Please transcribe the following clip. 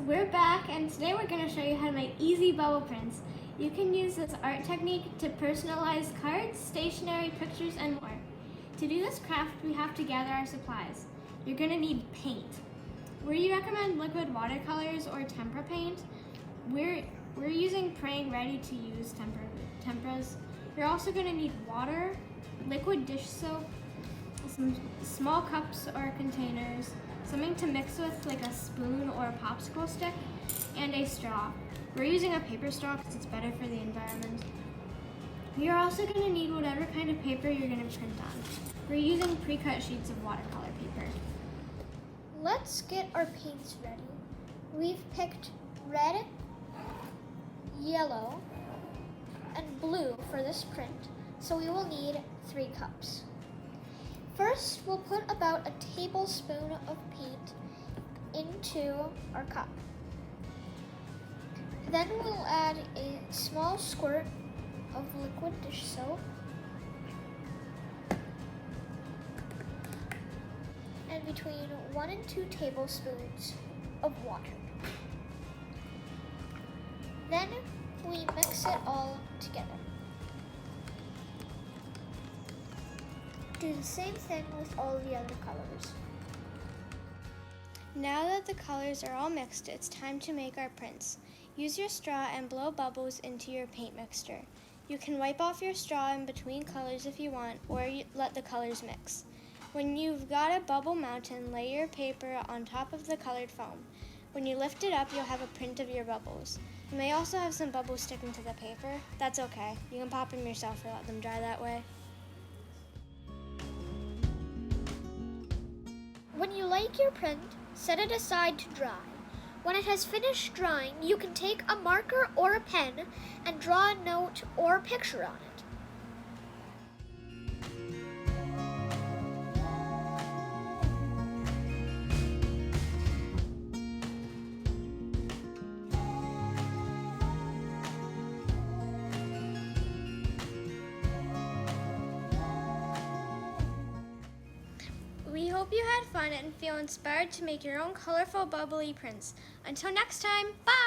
we're back and today we're going to show you how to make easy bubble prints. You can use this art technique to personalize cards, stationery, pictures, and more. To do this craft, we have to gather our supplies. You're going to need paint. We recommend liquid watercolors or tempera paint. We're using praying ready to use temperas. You're also going to need water, liquid dish soap, some small cups or containers, something to mix with like a spoon or a popsicle stick, and a straw. We're using a paper straw because it's better for the environment. You're also going to need whatever kind of paper you're going to print on. We're using pre-cut sheets of watercolor paper. Let's get our paints ready. We've picked red, yellow, and blue for this print, so we will need 3 cups. First, we'll put about a tablespoon of paint into our cup. Then we'll add a small squirt of liquid dish soap and between 1 and 2 tablespoons of water. Then we mix it all together. Do the same thing with all the other colors. Now that the colors are all mixed, it's time to make our prints. Use your straw and blow bubbles into your paint mixture. You can wipe off your straw in between colors if you want, or let the colors mix. When you've got a bubble mountain, lay your paper on top of the colored foam. When you lift it up, you'll have a print of your bubbles. You may also have some bubbles sticking to the paper. That's okay. You can pop them yourself or let them dry that way. When you like your print, set it aside to dry. When it has finished drying, you can take a marker or a pen and draw a note or picture on it. We hope you had fun and feel inspired to make your own colorful bubbly prints. Until next time, bye!